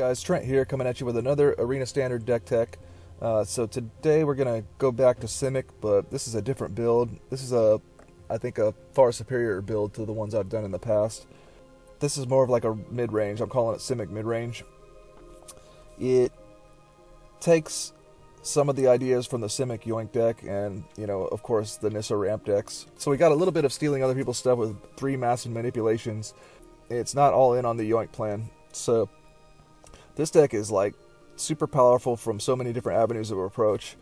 guys, Trent here, coming at you with another Arena Standard deck tech. So today we're going to go back to Simic, but this is a different build. This is I think a far superior build to the ones I've done in the past. This is more of like a mid-range. I'm calling it Simic mid-range. It takes some of the ideas from the Simic Yoink deck and, of course, the Nissa ramp decks. So we got a little bit of stealing other people's stuff with 3 massive manipulations. It's not all in on the Yoink plan. So this deck is like super powerful from so many different avenues of approach.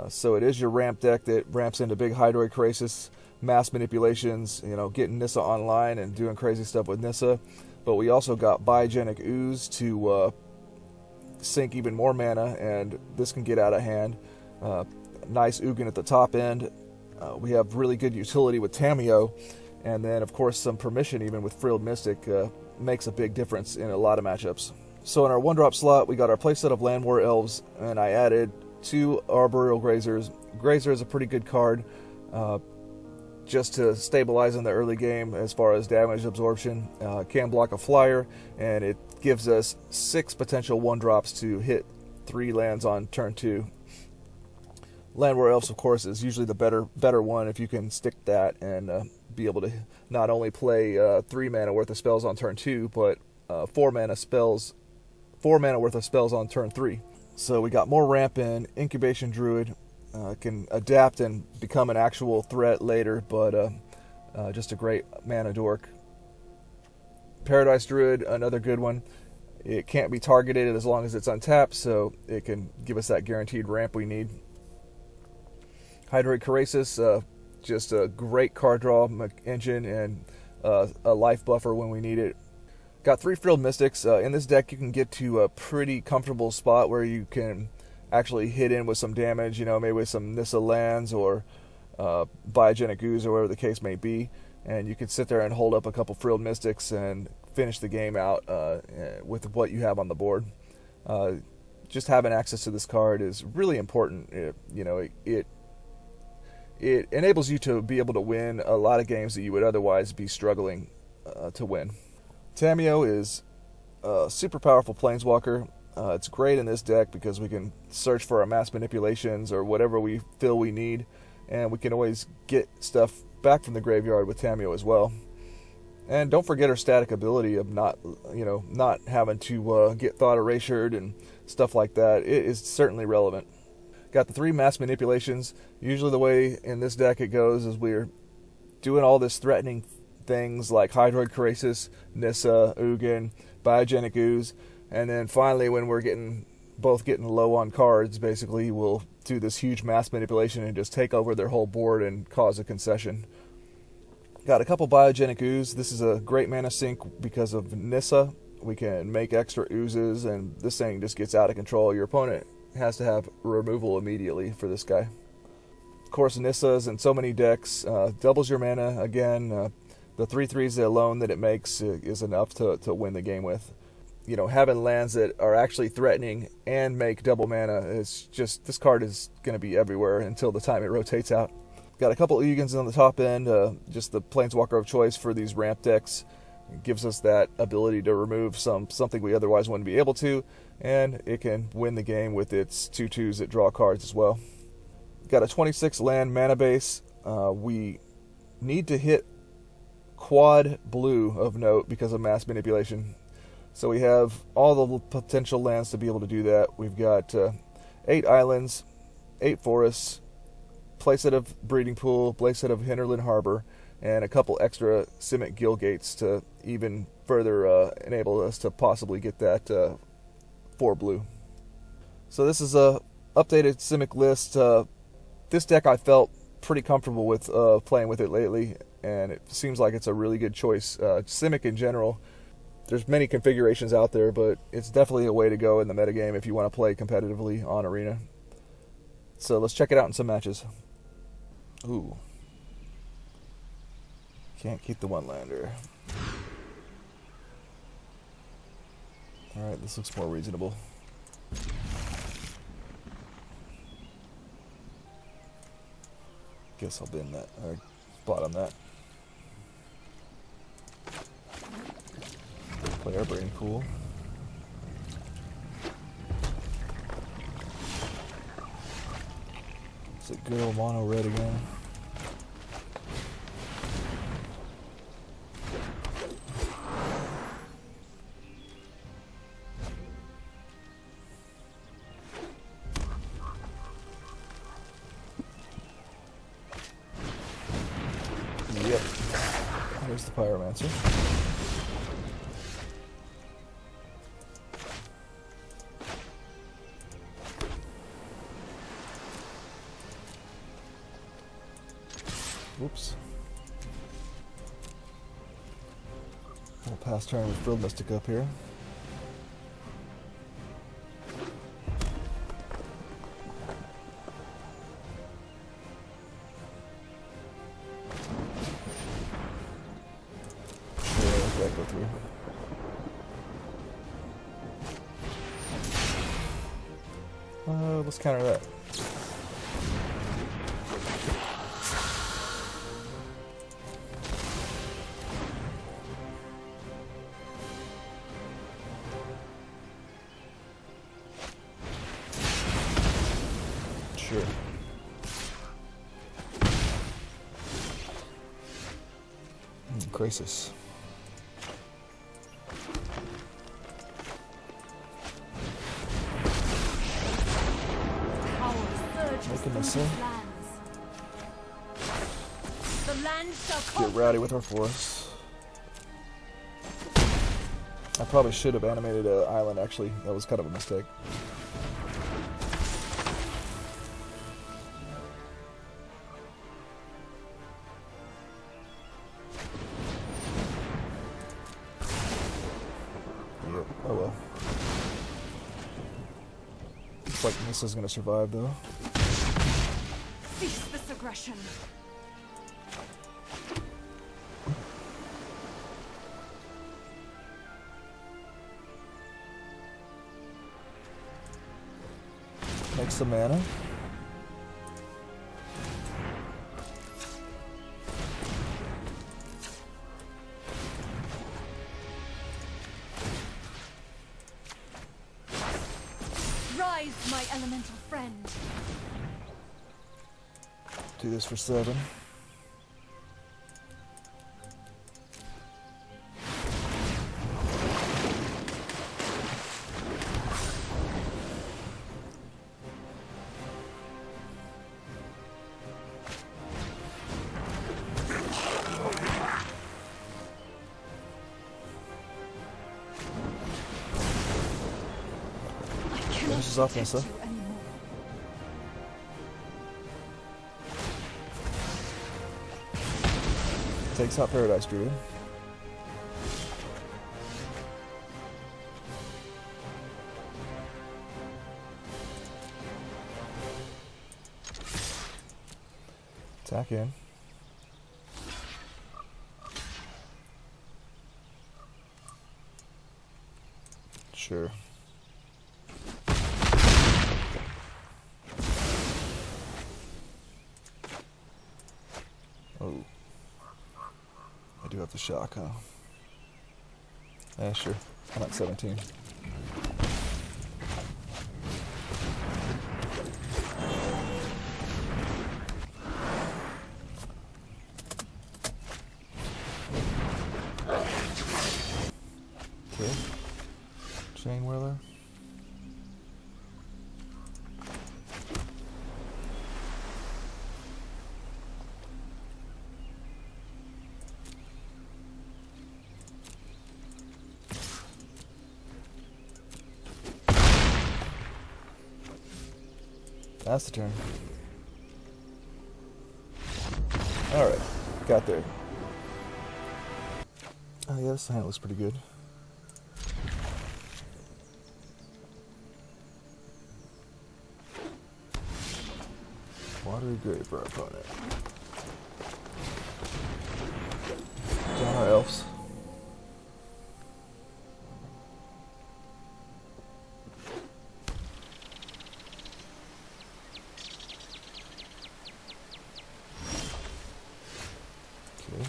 So it is your ramp deck that ramps into big Hydroid Crisis, mass manipulations, getting Nissa online and doing crazy stuff with Nissa. But we also got Biogenic Ooze to sink even more mana, and this can get out of hand. Nice Ugin at the top end. We have really good utility with Tamiyo, and then of course some permission even with Frilled Mystic makes a big difference in a lot of matchups. So in our 1-drop slot we got our playset of Land War Elves, and I added 2 Arboreal Grazers. Grazer is a pretty good card just to stabilize in the early game as far as damage absorption. Can block a flyer, and it gives us 6 potential 1-drops to hit 3 lands on turn 2. Land War Elves, of course, is usually the better one if you can stick that and be able to not only play 3 mana worth of spells on turn 2, but 4 mana worth of spells on turn 3. So we got more ramp in. Incubation Druid can adapt and become an actual threat later, but just a great mana dork. Paradise Druid, another good one. It can't be targeted as long as it's untapped, so it can give us that guaranteed ramp we need. Hydroid Crisis, just a great card draw engine and a life buffer when we need it. Got 3 Frilled Mystics. In this deck you can get to a pretty comfortable spot where you can actually hit in with some damage, maybe with some Nissa lands or Biogenic Ooze or whatever the case may be, and you can sit there and hold up a couple Frilled Mystics and finish the game out with what you have on the board. Just having access to this card is really important. It enables you to be able to win a lot of games that you would otherwise be struggling to win. Tamiyo is a super powerful Planeswalker. It's great in this deck because we can search for our mass manipulations or whatever we feel we need, and we can always get stuff back from the graveyard with Tamiyo as well. And don't forget our static ability of not having to get thought erasured and stuff like that. It is certainly relevant. Got the 3 mass manipulations. Usually the way in this deck it goes is we're doing all this threatening things like Hydroid Crisis, Nissa, Ugin, Biogenic Ooze, and then finally when we're getting low on cards, basically we'll do this huge mass manipulation and just take over their whole board and cause a concession. Got a couple Biogenic Ooze. This is a great mana sink because of Nissa. We can make extra oozes, and this thing just gets out of control. Your opponent has to have removal immediately for this guy. Of course, Nissa's in so many decks. Doubles your mana again. The 3/3s alone that it makes is enough to win the game with. Having lands that are actually threatening and make double mana is just, this card is going to be everywhere until the time it rotates out. Got a couple Ugins on the top end, just the Planeswalker of choice for these ramp decks. It gives us that ability to remove something we otherwise wouldn't be able to, and it can win the game with its 2/2s that draw cards as well. Got a 26 land mana base. We need to hit quad blue of note because of mass manipulation. So we have all the potential lands to be able to do that. We've got 8 islands, 8 forests, playset of Breeding Pool, playset of Hinterland Harbor, and a couple extra Simic Guild Gates to even further enable us to possibly get that 4 blue. So this is a updated Simic list. This deck I felt pretty comfortable with playing with it lately, and it seems like it's a really good choice. Simic in general, there's many configurations out there, but it's definitely a way to go in the metagame if you want to play competitively on Arena. So let's check it out in some matches. Ooh. Can't keep the 1-lander. Alright, this looks more reasonable. Guess I'll bin that, or bottom that. Play our Breeding Pool. Good old mono red again. Yep. There's the Pyromancer. Whoops. We'll pass turn with Frilled Mystic up here. Yeah, let that go through. Let's counter that. Sure. Crisis. Making this in. Get rowdy with our force. I probably should have animated an island, actually. That was kind of a mistake. Yep, oh well. Looks like Nissa's gonna survive, though. Cease this aggression. Make some mana. Rise, my elemental friend. Do this for 7. This is off Nissa. Takes out Paradise Druid. Attack in. Sure. Oh. I do have the shock, huh? Yeah, sure. I'm at 17. Okay. Chain Whirler. That's the turn. Alright, got there. Oh yeah, this hand looks pretty good. Watery Grave for our opponent. Down our elves. Okay.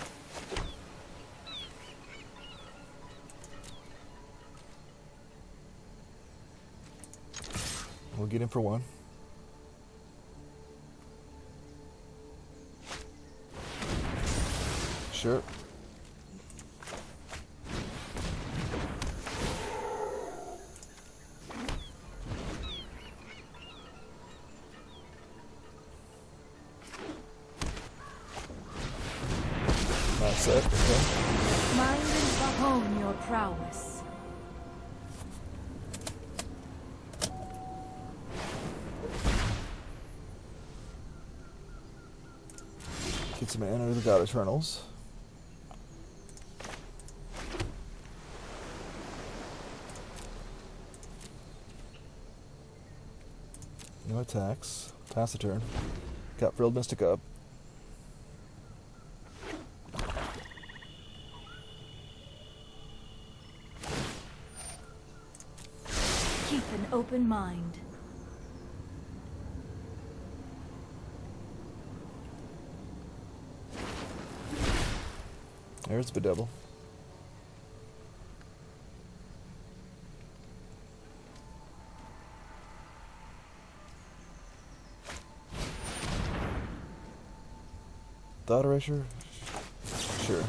We'll get in for 1. Sure. Nice set. Okay. Mind and hone your prowess. Get some mana to the God Eternals. No attacks. Pass the turn. Got Frilled Mystic up. Keep an open mind. There's Bedevil. Thought Erasure? Sure.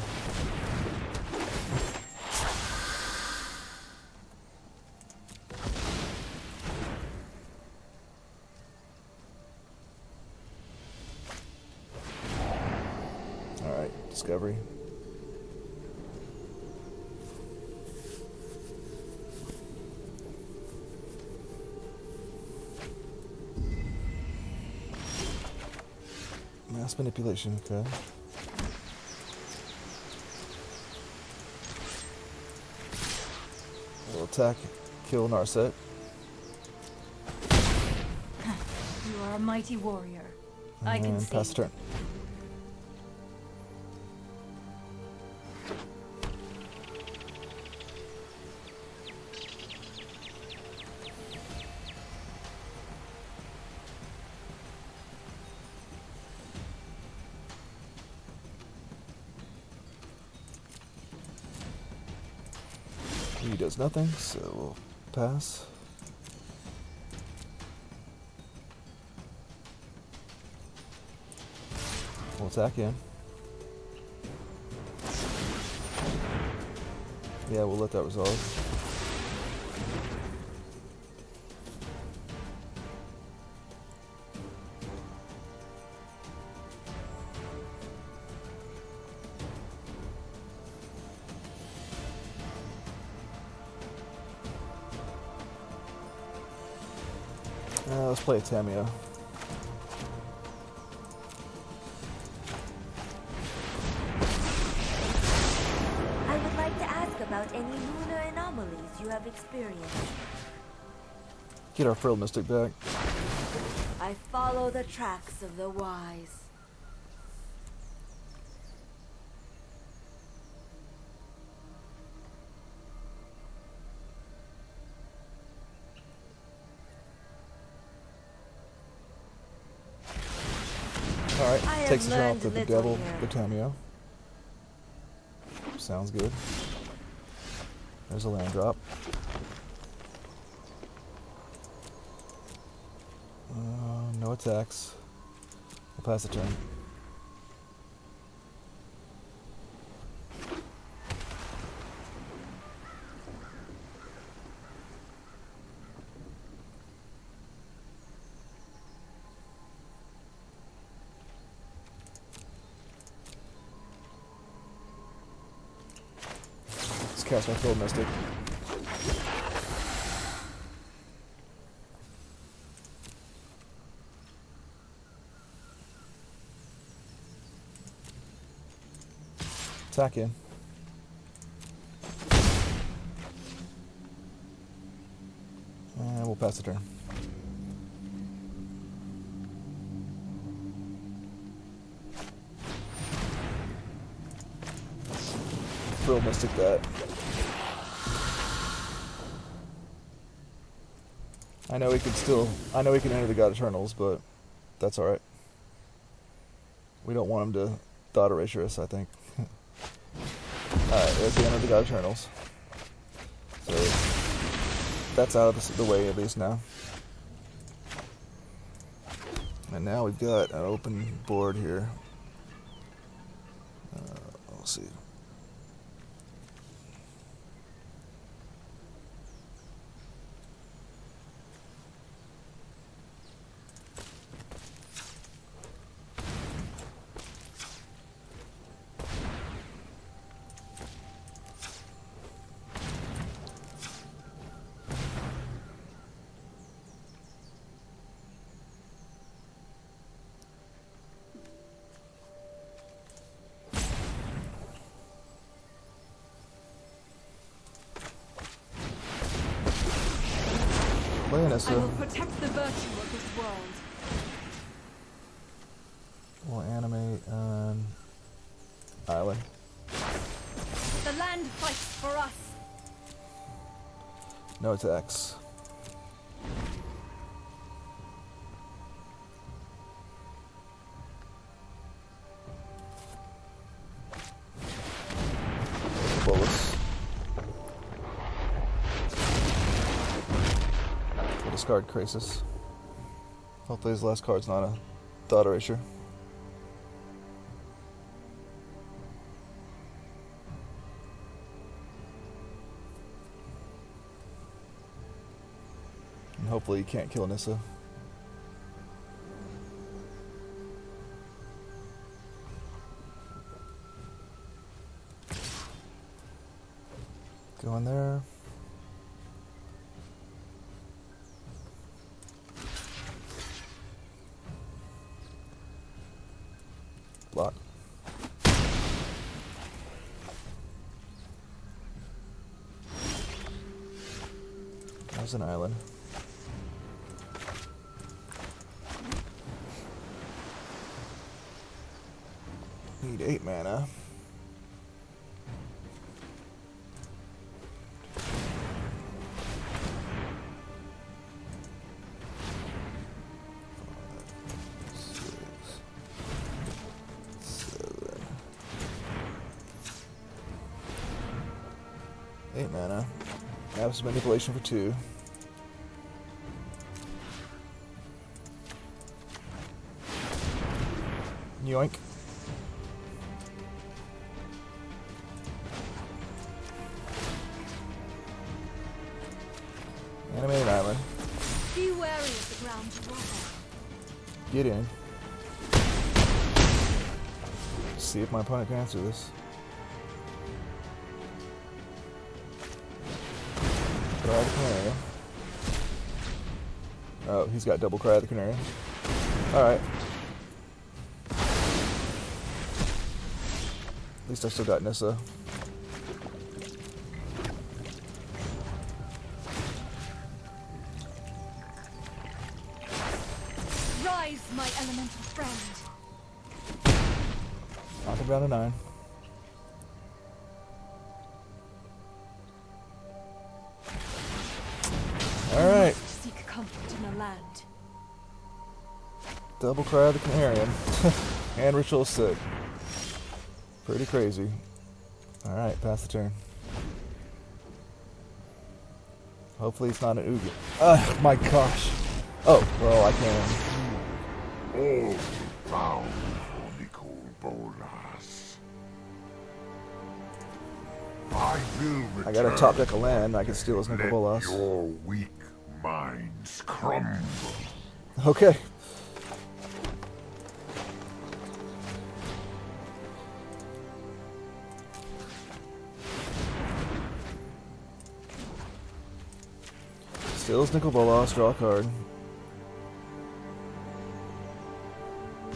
Alright, Discovery. Mass manipulation, okay. We'll attack, kill Narset. You are a mighty warrior. I can And see. pass the turn. He does nothing, so we'll pass. We'll attack him. Yeah, we'll let that resolve. Let's play a Tamio. I would like to ask about any lunar anomalies you have experienced. Get our Frilled Mystic back. I follow the tracks of the wise. Alright, I have takes us learned off with the little Devil, here. the Tamio. Sounds good. There's a land drop. No attacks. We'll pass the turn. Let's cast my Frilled Mystic. Attack in. And we'll pass the turn. Frilled Mystic that. I know we can enter the God Eternals, but that's alright. We don't want him to Thought Erasure us, I think. Alright, there's the end of the God Eternals. So, that's out of the way at least now. And now we've got an open board here. see. I will protect the virtue of this world. We'll animate on island. The land fights for us. No attacks. Bolus. We'll discard Krasis. Hopefully his last card's not a thought erasure. And hopefully he can't kill Nissa. Go in there. Block. There's an island. Need 8 mana. Eight mana. Abs manipulation for 2. Yoink. Animate an island. Be wary of the ground you walk on. Get in. See if my opponent can answer this. Cry the Canary. Oh, he's got double Cry the Canary. Alright. At least I still got Nissa. Rise, my elemental friend. Knock him down to 9. Alright. Seek comfort in a land. Double Cry the Canarian. And Ritual of Sick. Pretty crazy. Alright, pass the turn. Hopefully it's not an Oogie. Oh my gosh. Oh, well I can. All found for Nicol Bolas. I will return. I got a top deck of land. I can steal his Nicol Let Bolas. your weak minds crumble. Okay. Steals Nicol Bolas, draw a card.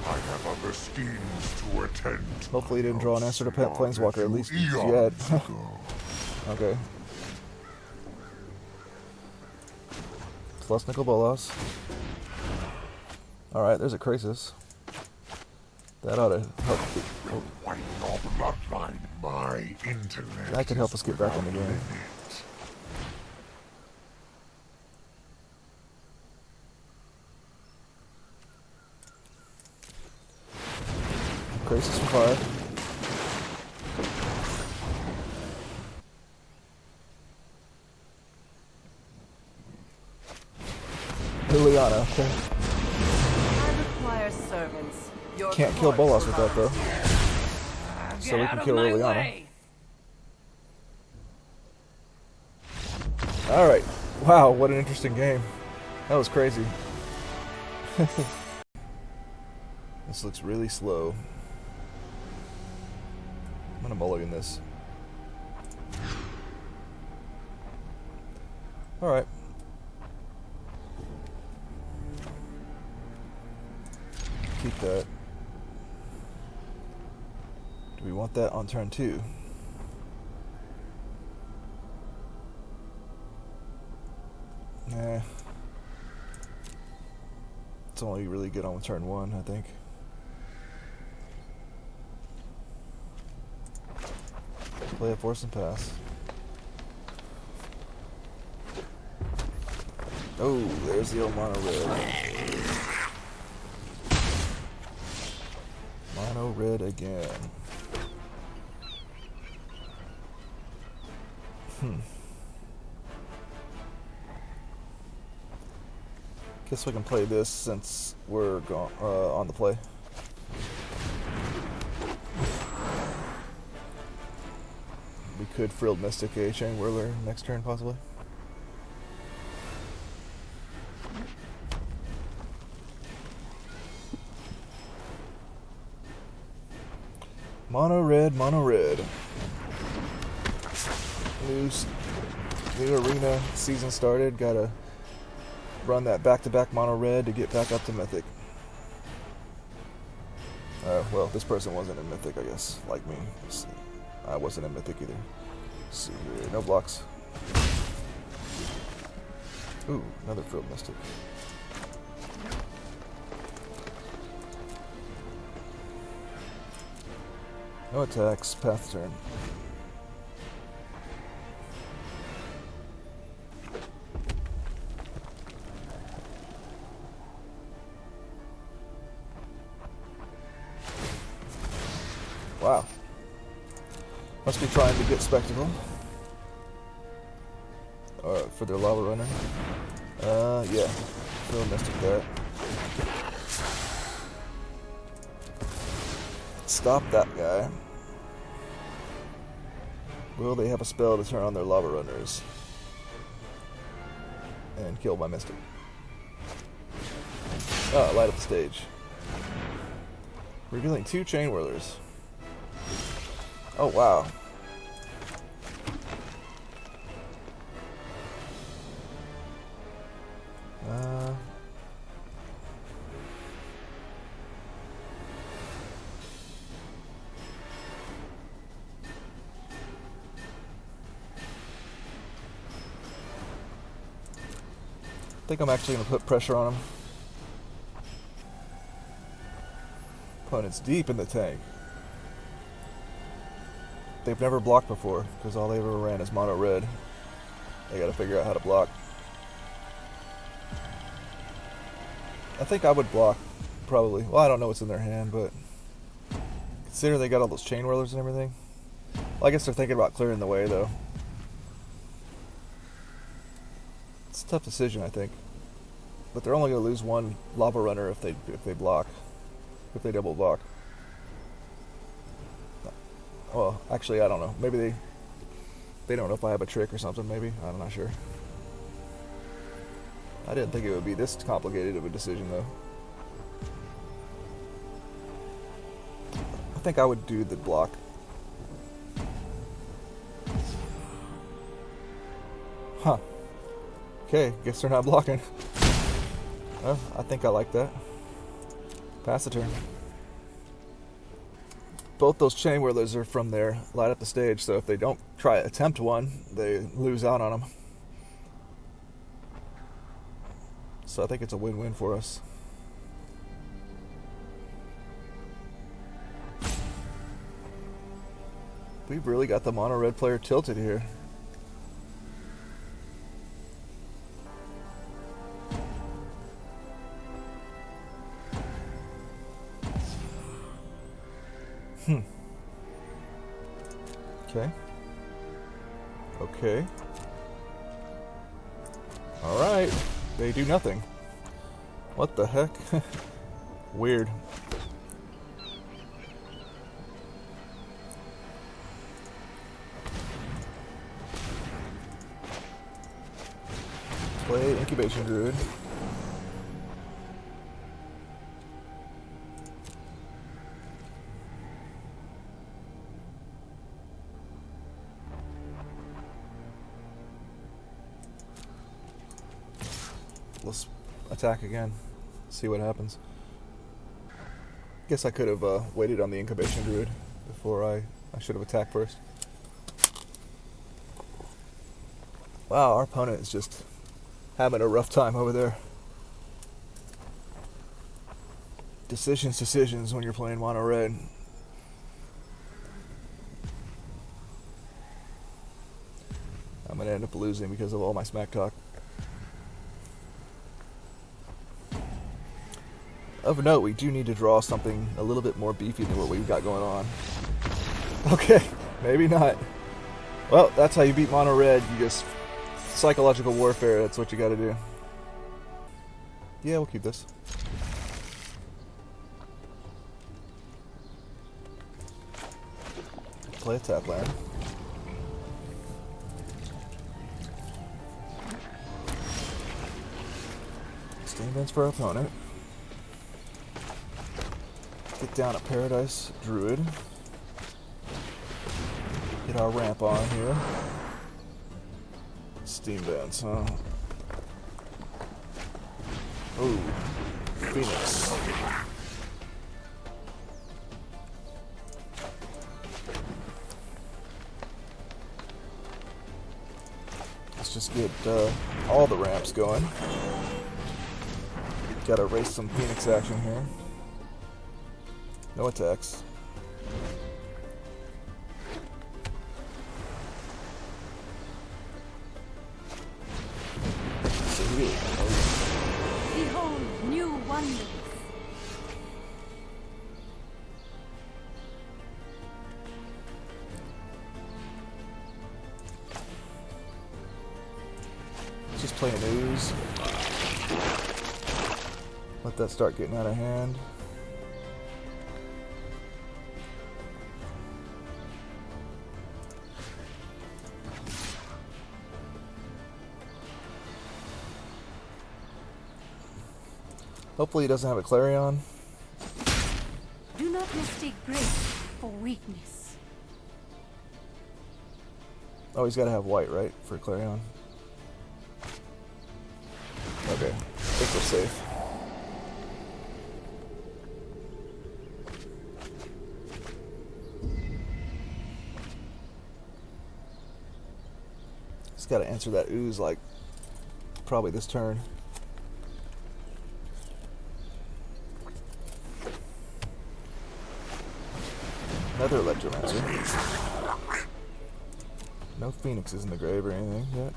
I have other schemes to attend to. Hopefully he didn't draw an answer to Smart Planeswalker, as at least you yet. eons ago. Okay. Plus Nicol Bolas. Alright, there's a Krasis. That ought to help. Will wipe your bloodline, my intellect. That could help us get back in the game. Krasis for 5. Liliana, okay. I require servants. Your Can't kill court Bolas with that though. so we can kill Liliana. Alright. Wow, what an interesting game. That was crazy. This looks really slow. I'm gonna mulligan this. Alright. Keep that. Do we want that on turn 2? Nah. It's only really good on turn 1, I think. Play a force and pass. Oh, there's the old mono red. Mono red again. Guess we can play this since we're on the play. We could Frilled Mystic a Chain Whirler next turn, possibly. Mono red, mono red. New arena season started. Gotta run that back-to-back mono red to get back up to Mythic. Well, this person wasn't in Mythic, I guess, like me. Let's see. I wasn't in Mythic either. Let's see here. No blocks. Ooh, another Frilled Mystic. No attacks. Path turn. Wow. Must be trying to get Spectacle. For their Lava Runner. Yeah. Frilled Mystic that. Stop that guy. Will they have a spell to turn on their Lava Runners? And kill my Mystic. Oh, light up the stage. Revealing 2 Chain Whirlers. Oh, wow. I think I'm actually going to put pressure on him. Opponent's deep in the tank. They've never blocked before, because all they ever ran is mono red. They gotta figure out how to block. I think I would block, probably. Well, I don't know what's in their hand, but consider they got all those Chain Whirlers and everything. Well, I guess they're thinking about clearing the way, though. It's a tough decision, I think. But they're only gonna lose 1 Lava Runner if they block. If they double block. Well, actually, I don't know. Maybe they don't know if I have a trick or something, maybe. I'm not sure. I didn't think it would be this complicated of a decision, though. I think I would do the block. Huh. Okay, guess they're not blocking. Well, I think I like that. Pass the turn. Both those Chain Whirlers are from their light up the stage, so if they don't try to attempt one, they lose out on them. So I think it's a win-win for us. We've really got the mono red player tilted here. Okay. Okay. Alright. They do nothing. What the heck? Weird. Play Incubation Druid. Let's attack again. See what happens. Guess I could have waited on the Incubation Druid before I should have attacked first. Wow, our opponent is just having a rough time over there. Decisions when you're playing mono red. I'm gonna end up losing because of all my smack talk. Of note, we do need to draw something a little bit more beefy than what we've got going on. Okay, maybe not. Well, that's how you beat mono red. You just psychological warfare. That's what you got to do. Yeah, we'll keep this. Play a tap land. Steam Vents for our opponent. Get down a Paradise Druid. Get our ramp on here. Steam Vents, huh? Ooh, Phoenix. Let's just get all the ramps going. Gotta race some Phoenix action here. No attacks. Behold, new wonders. Just play an ooze. Let that start getting out of hand. Hopefully he doesn't have a Clarion. Do not mistake grace for weakness. Oh, he's got to have white, right, for Clarion? Okay, I think we're safe. Just got to answer that ooze like probably this turn. Another Electromancer. No Phoenixes in the grave or anything yet.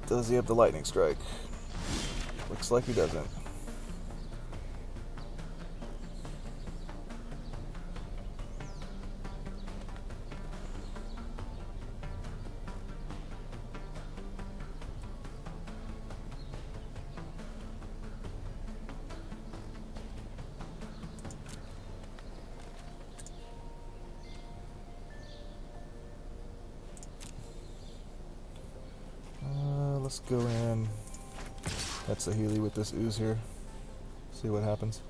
Does he have the Lightning Strike? Looks like he doesn't. Let's go in. That's the Healy with this ooze here. See what happens.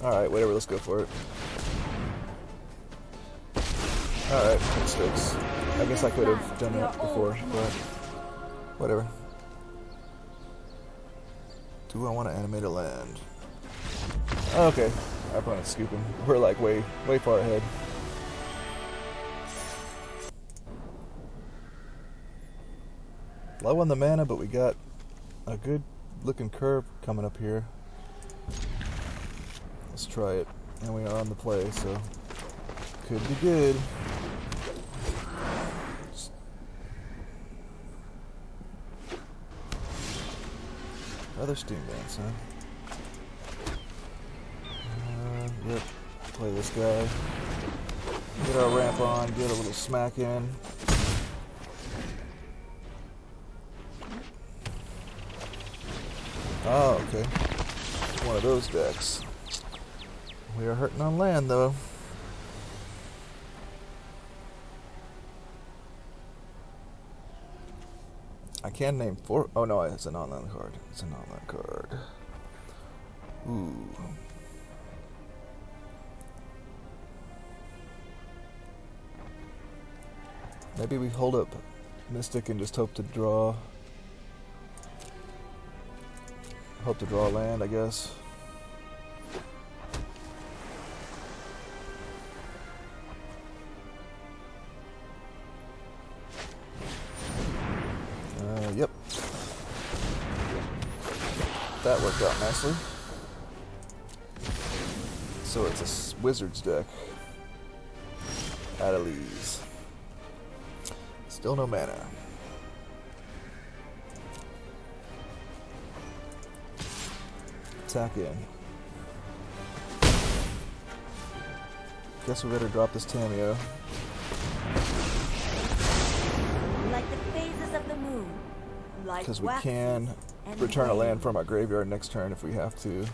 Alright, whatever, let's go for it. Alright, it sticks. I guess I could have done that before, but whatever. Do I want to animate a land? Okay, our opponent's scooping. We're like way far ahead. Low on the mana, but we got a good looking curve coming up here. Let's try it. And we are on the play, so could be good. Other Steam Vents, huh? Yep. Play this guy. Get our ramp on, get a little smack in. Oh, okay. One of those decks. We are hurting on land, though. I can name 4. Oh no, it's an online card. It's an online card. Ooh. Maybe we hold up Mystic and just hope to draw. Hope to draw land, I guess. Yep. That worked out nicely. So it's a Wizards deck. Adelies. Still no mana. Attack in. Guess we better drop this Tameo. Like the phases of the moon. Like Because we wax can and return a wave. land from our graveyard next turn if we have to.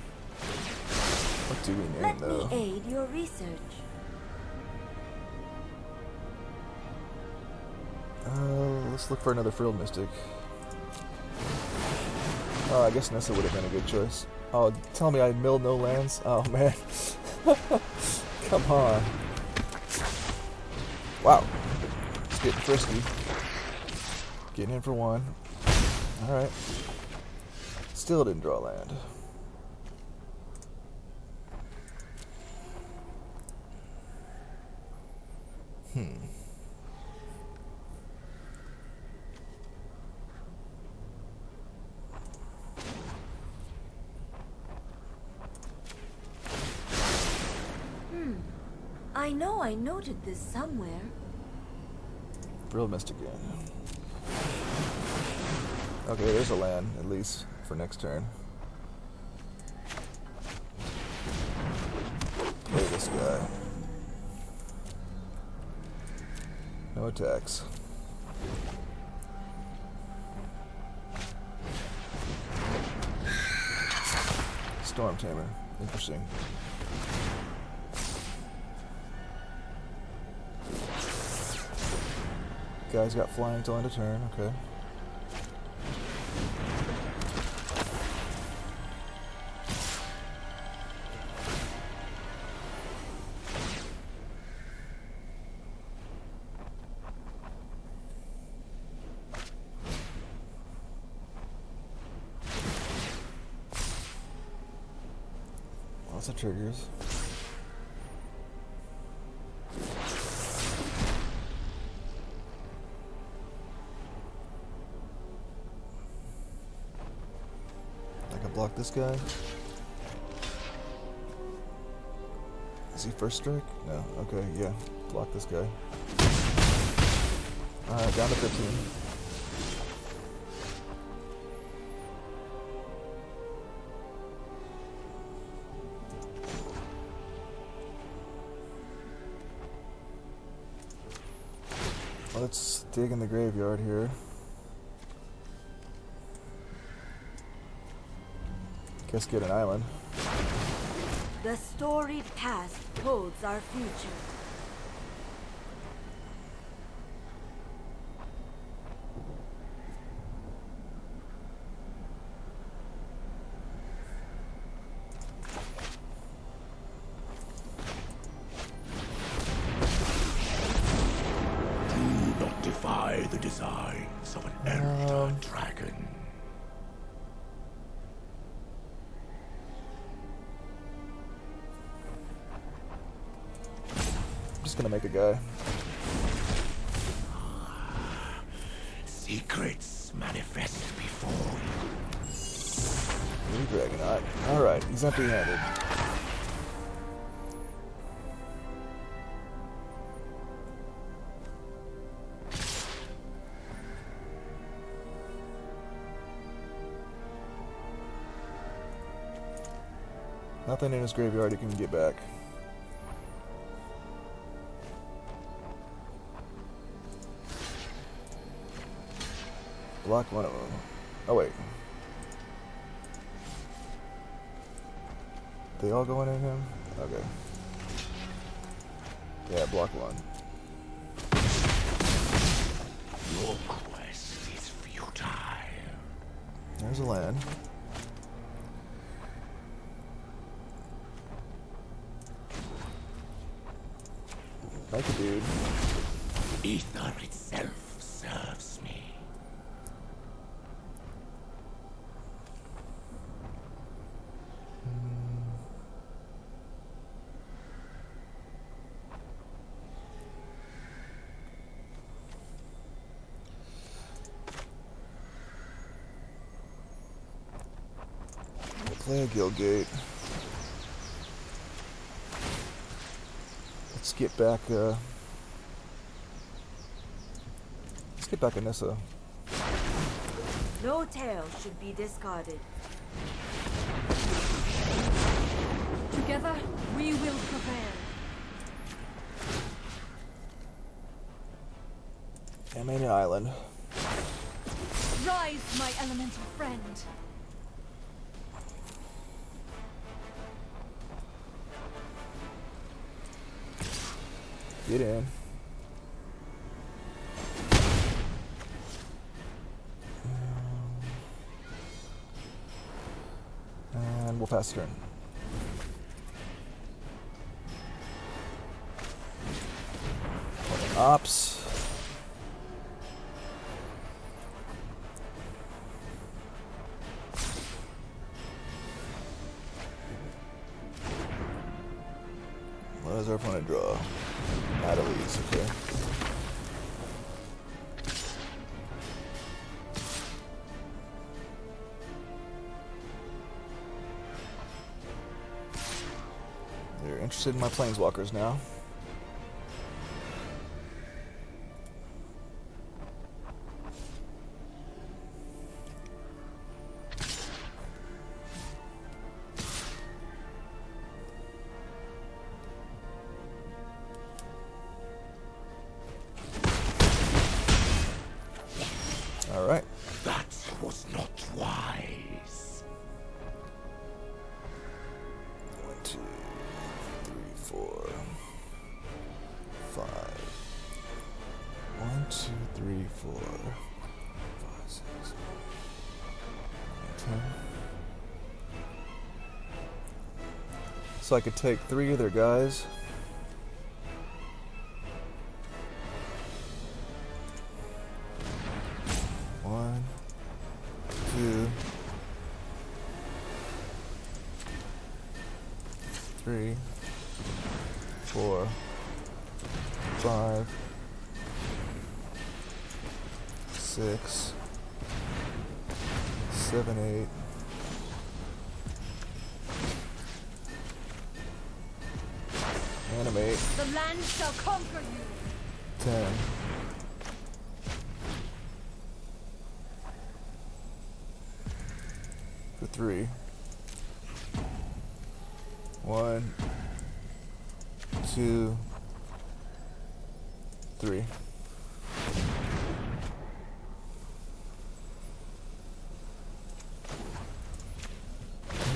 What do we name Let though? me aid your research. Let's look for another Frilled Mystic. Oh, I guess Nissa would have been a good choice. Oh, tell me I milled no lands? Oh, man. Come on. Wow. It's getting frisky. Getting in for 1. Alright. Still didn't draw land. I know I noted this somewhere. Frilled Mystic again. Okay, there's a land, at least, for next turn. Play this guy. No attacks. Storm Tamer. Interesting. Guy's got flying till end of turn, okay. Lots of triggers. Block this guy. Is he first strike? No. Okay, yeah. Block this guy. Alright, down to 15. Let's dig in the graveyard here. Guess get an island. The storied past holds our future. Do not defy the designs of an elder dragon. Gonna make a guy. Secrets manifest before you. New Dragonite. Alright, he's empty-handed. Nothing in his graveyard he can get back. Block one of them. Oh, wait. They all going in him? Okay. Yeah, block one. Your quest is futile. There's a land. Like a dude. Ether itself serves me. Play a Guildgate. Let's get back. Let's get back Anissa. No tail should be discarded. Together, we will prevail. Amania Island. Rise, my elemental friend. Get in. And we'll pass turn. Ops. What does our opponent draw? Natalie's, okay. They're interested in my planeswalkers now. Alright. That was not wise. 1, 2, 3, 4, 5. 1, 2, 3, 4, 5, 6, 7, 10. So I could take 3 of their guys. One, 2, 3, 4, 5, 6, 7, 8. Animate. The land shall conquer you. 10. For 3. 1, 2, 3.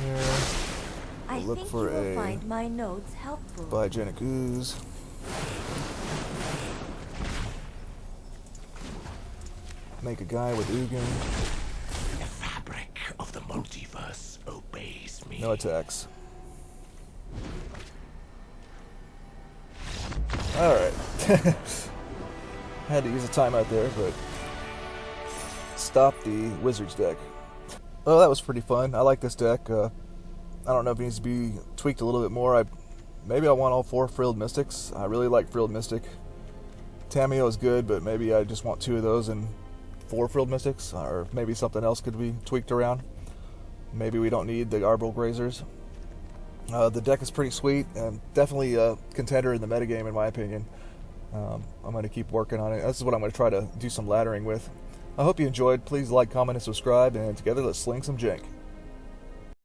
Here, I look think for you will a find my notes helpful. biogenic ooze. Make a guy with Ugin. The fabric of the multiverse obeys me. No attacks. Alright. Had to use a timeout there, but stop the Wizards deck. Oh, that was pretty fun. I like this deck. I don't know if it needs to be tweaked a little bit more. Maybe I want all 4 Frilled Mystics. I really like Frilled Mystic. Tameo is good, but maybe I just want 2 of those and 4 Frilled Mystics, or maybe something else could be tweaked around. Maybe we don't need the Arbol Grazers. The deck is pretty sweet, and definitely a contender in the metagame, in my opinion. I'm going to keep working on it. This is what I'm going to try to do some laddering with. I hope you enjoyed. Please like, comment, and subscribe, and together let's sling some jank.